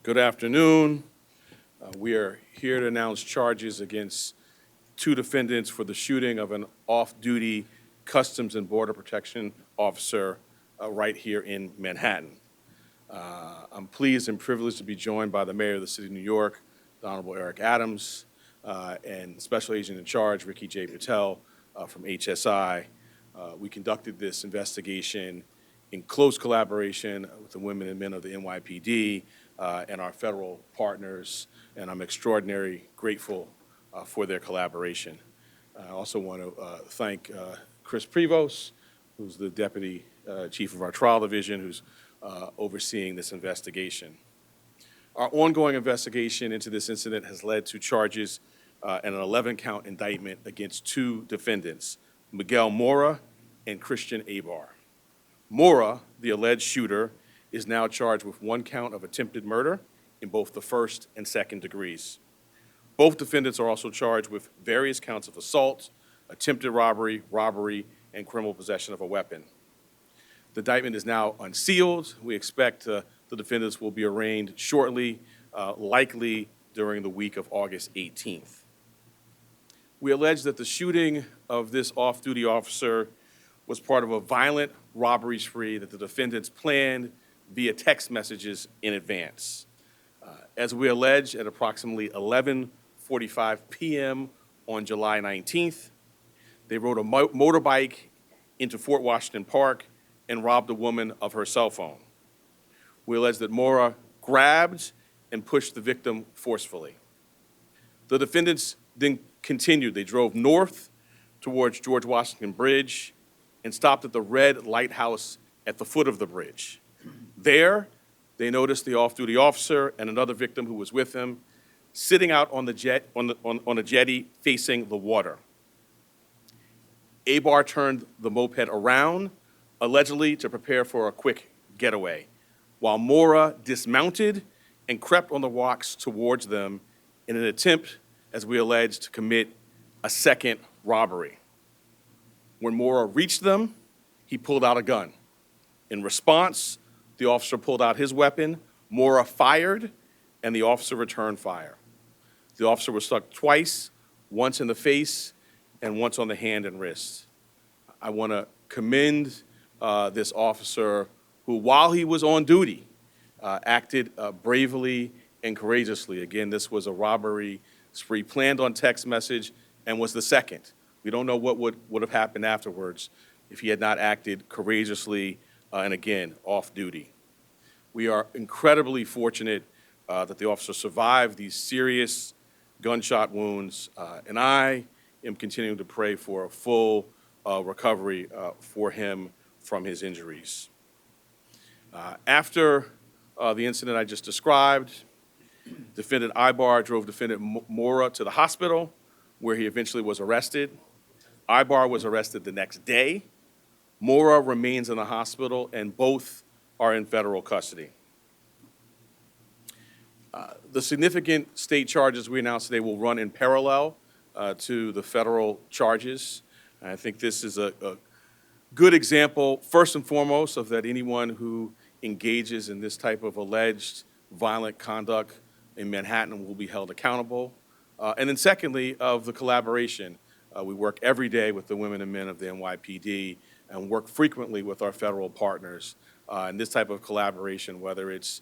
Good afternoon. We are here to announce charges against two defendants for the shooting of an off-duty Customs and Border Protection officer right here in Manhattan. I'm pleased and privileged to be joined by the Mayor of the City of New York, the Honorable Eric Adams, and Special Agent in Charge, Ricky J. Patel from HSI. We conducted this investigation in close collaboration with the women and men of the NYPD and our federal partners, and I'm extraordinarily grateful for their collaboration. I also want to thank Chris Prevost, who's the Deputy Chief of our Trial Division, who's overseeing this investigation. Our ongoing investigation into this incident has led to charges and an 11-count indictment against two defendants, MIGUEL MORA and CHRISTHIAN AYBAR. Mora, the alleged shooter, is now charged with 1 count of attempted murder in both the first and second degrees. Both defendants are also charged with various counts of assault, attempted robbery, and criminal possession of a weapon. The indictment is now unsealed. We expect the defendants will be arraigned shortly, likely during the week of August 18th. We allege that the shooting of this off-duty officer was part of a violent robbery spree that the defendants planned via text messages in advance. As we allege, at approximately 11:45 p.m. on July 19th, they rode a motorbike into Fort Washington Park and robbed a woman of her cell phone. We allege that Mora grabbed and pushed the victim forcefully. The defendants then continued. They drove north towards George Washington Bridge and stopped at the red lighthouse at the foot of the bridge. There, they noticed the off-duty officer and another victim who was with him sitting out on a jetty facing the water. Aybar turned the moped around, allegedly to prepare for a quick getaway, while Mora dismounted and crept on the rocks towards them in an attempt, as we allege, to commit a second robbery. When Mora reached them, he pulled out a gun. In response, the officer pulled out his weapon, Mora fired, and the officer returned fire. The officer was struck twice, once in the face and once on the hand and wrist. I want to commend this officer who, while he was on duty, acted bravely and courageously. Again, this was a robbery spree planned on text message and was the second. We don't know what would have happened afterwards if he had not acted courageously and, again, off-duty. We are incredibly fortunate that the officer survived these serious gunshot wounds, and I am continuing to pray for a full recovery for him from his injuries. After the incident I just described, Defendant Aybar drove Defendant Mora to the hospital, where he eventually was arrested. Aybar was arrested the next day. Mora remains in the hospital, and both are in federal custody. The significant state charges we announced today will run in parallel to the federal charges. I think this is a good example, first and foremost, of that anyone who engages in this type of alleged violent conduct in Manhattan will be held accountable. And then secondly, of the collaboration. We work every day with the women and men of the NYPD and work frequently with our federal partners. And this type of collaboration, whether it's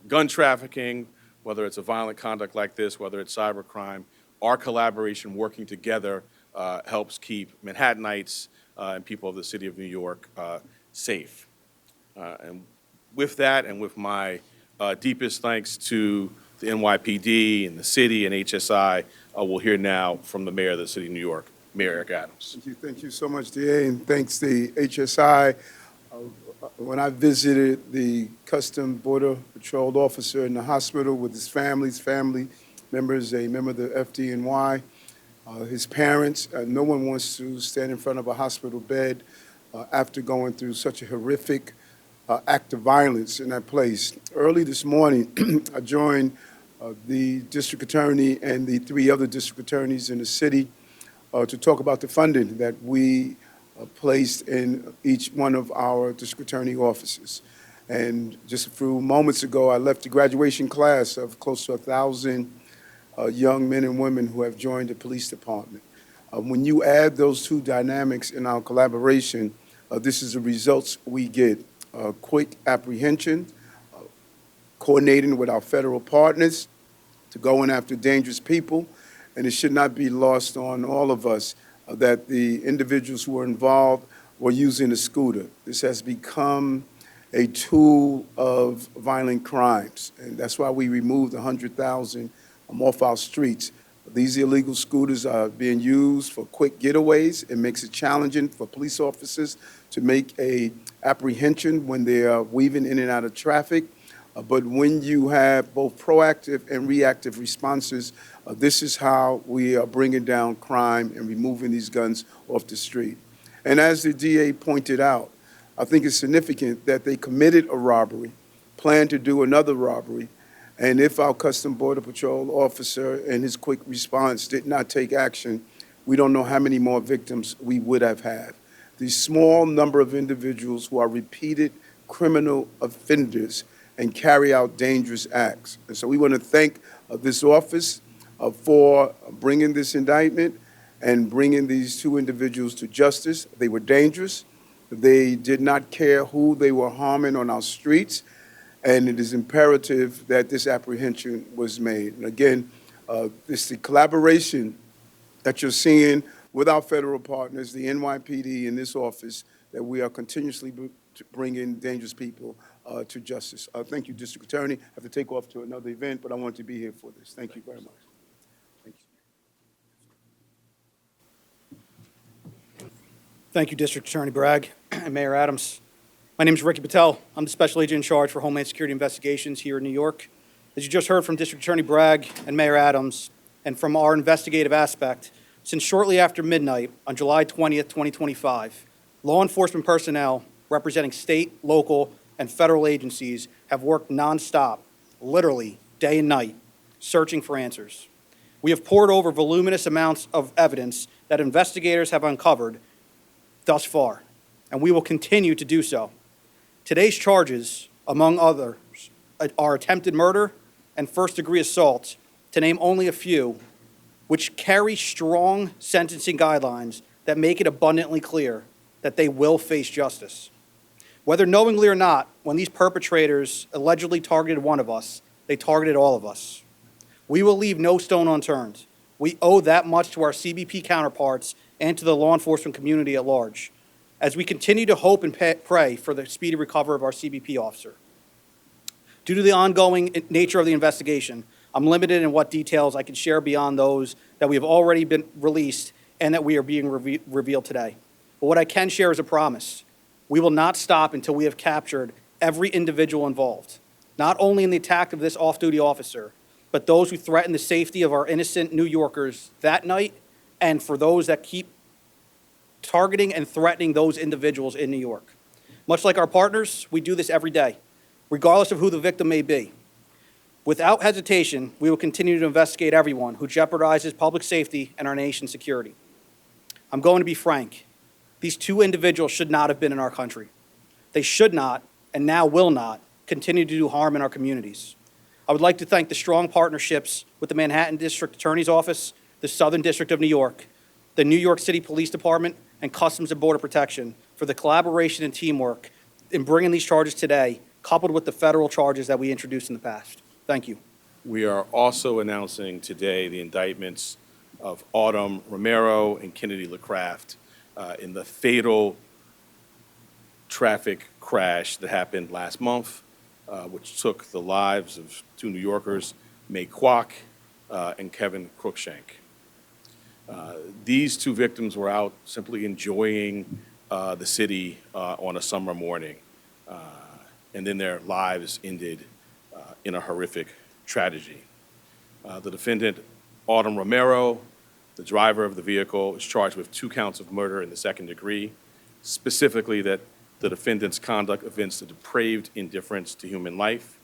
gun trafficking, whether it's a violent conduct like this, whether it's cybercrime, our collaboration working together helps keep Manhattanites and people of the city of New York safe. And with that, and with my deepest thanks to the NYPD and the city and HSI, we'll hear now from the Mayor of the City of New York, Mayor Eric Adams. Thank you so much, DA, and thanks to HSI. When I visited the Customs Border Patrol officer in the hospital with his family members, a member of the FDNY, his parents, no one wants to stand in front of a hospital bed after going through such a horrific act of violence in that place. Early this morning, I joined the district attorney and the 3 other district attorneys in the city to talk about the funding that we placed in each one of our district attorney offices. And just a few moments ago, I left the graduation class of close to 1,000 young men and women who have joined the police department. When you add those two dynamics in our collaboration, this is the results we get. Quick apprehension, coordinating with our federal partners to going after dangerous people, and it should not be lost on all of us that the individuals who were involved were using a scooter. This has become a tool of violent crimes, and that's why we removed 100,000 off our streets. These illegal scooters are being used for quick getaways. It makes it challenging for police officers to make a apprehension when they are weaving in and out of traffic. But when you have both proactive and reactive responses, this is how we are bringing down crime and removing these guns off the street. And as the DA pointed out, I think it's significant that they committed a robbery, planned to do another robbery, and if our Custom Border Patrol officer and his quick response did not take action, we don't know how many more victims we would have had. The small number of individuals who are repeated criminal offenders and carry out dangerous acts. And so we want to thank this office for bringing this indictment and bringing these two individuals to justice. They were dangerous. They did not care who they were harming on our streets. And it is imperative that this apprehension was made. And again, it's the collaboration that you're seeing with our federal partners, the NYPD in this office, that we are continuously bringing dangerous people to justice. Thank you, District Attorney. I have to take off to another event, but I want to be here for this. Thank you very much. Thank you. Thank you, District Attorney Bragg and Mayor Adams. My name is Ricky Patel. I'm the Special Agent in charge for Homeland Security Investigations here in New York. As you just heard from District Attorney Bragg and Mayor Adams, and from our investigative aspect, since shortly after midnight on July 20th, 2025, law enforcement personnel representing state, local, and federal agencies have worked nonstop, literally day and night, searching for answers. We have poured over voluminous amounts of evidence that investigators have uncovered thus far, and we will continue to do so. Today's charges, among others, are attempted murder and first-degree assault, to name only a few, which carry strong sentencing guidelines that make it abundantly clear that they will face justice. Whether knowingly or not, when these perpetrators allegedly targeted one of us, they targeted all of us. We will leave no stone unturned. We owe that much to our CBP counterparts and to the law enforcement community at large, as we continue to hope and pray for the speedy recovery of our CBP officer. Due to the ongoing nature of the investigation, I'm limited in what details I can share beyond those that we have already been released and that we are being revealed today. But what I can share is a promise. We will not stop until we have captured every individual involved, not only in the attack of this off-duty officer, but those who threaten the safety of our innocent New Yorkers that night, and for those that keep targeting and threatening those individuals in New York. Much like our partners, we do this every day, regardless of who the victim may be. Without hesitation, we will continue to investigate everyone who jeopardizes public safety and our nation's security. I'm going to be frank. These two individuals should not have been in our country. They should not, and now will not, continue to do harm in our communities. I would like to thank the strong partnerships with the Manhattan District Attorney's Office, the Southern District of New York, the New York City Police Department, and Customs and Border Protection for the collaboration and teamwork in bringing these charges today, coupled with the federal charges that we introduced in the past. Thank you. We are also announcing today the indictments of AUTUMN ROMERO and KENNEDY LECRAFT in the fatal traffic crash that happened last month, which took the lives of two New Yorkers, May Kwok and Kevin Cruikshank. These two victims were out simply enjoying the city on a summer morning, and then their lives ended in a horrific tragedy. The defendant, AUTUMN ROMERO, the driver of the vehicle, is charged with 2 counts of murder in the second degree, specifically that the defendant's conduct evinced a depraved indifference to human life.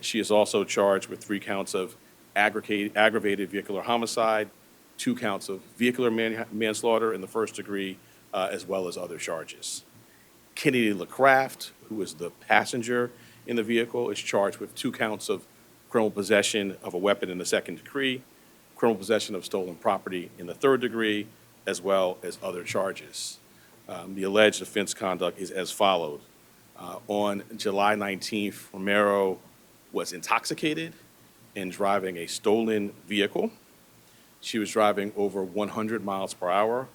She is also charged with 3 counts of aggravated vehicular homicide, 2 counts of vehicular manslaughter in the first degree, as well as other charges. Kennedy LeCraft, who was the passenger in the vehicle, is charged with 2 counts of criminal possession of a weapon in the 2nd degree, criminal possession of stolen property in the 3rd degree, as well as other charges. The alleged offense conduct is as follows. On July 19th, Romero was intoxicated and driving a stolen vehicle. She was driving over 100 miles per hour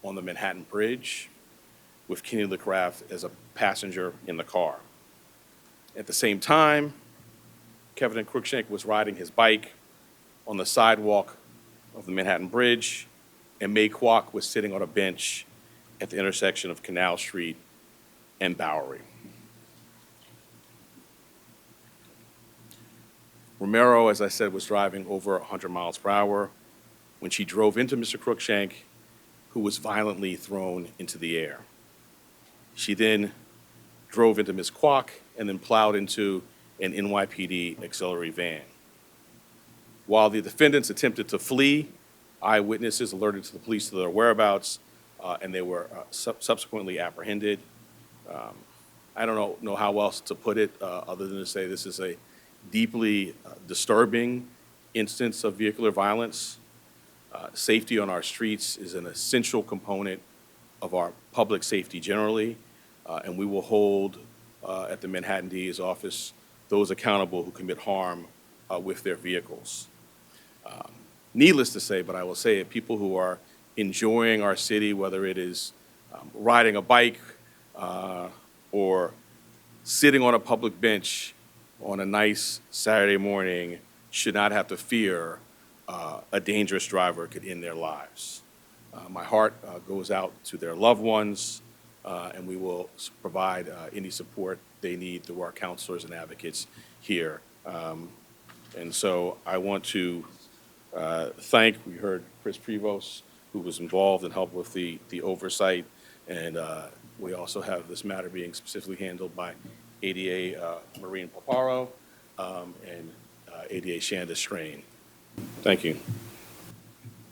on the Manhattan Bridge with Kennedy LeCraft as a passenger in the car. At the same time, Kevin Cruikshank was riding his bike on the sidewalk of the Manhattan Bridge, and May Kwok was sitting on a bench at the intersection of Canal Street and Bowery. Romero, as I said, was driving over 100 miles per hour when she drove into Mr. Cruikshank, who was violently thrown into the air. She then drove into Ms. Kwok and then plowed into an NYPD auxiliary van. While the defendants attempted to flee, eyewitnesses alerted to the police to their whereabouts, and they were subsequently apprehended. I don't know how else to put it other than to say this is a deeply disturbing instance of vehicular violence. Safety on our streets is an essential component of our public safety generally, and we will hold at the Manhattan DA's office those accountable who commit harm with their vehicles. Needless to say, but I will say it, people who are enjoying our city, whether it is riding a bike or sitting on a public bench on a nice Saturday morning, should not have to fear a dangerous driver could end their lives. My heart goes out to their loved ones, and we will provide any support they need through our counselors and advocates here. And so I want to we heard Chris Prevost, who was involved and helped with the oversight, and we also have this matter being specifically handled by ADA Maureen Paparo and ADA Shanda Strain. Thank you.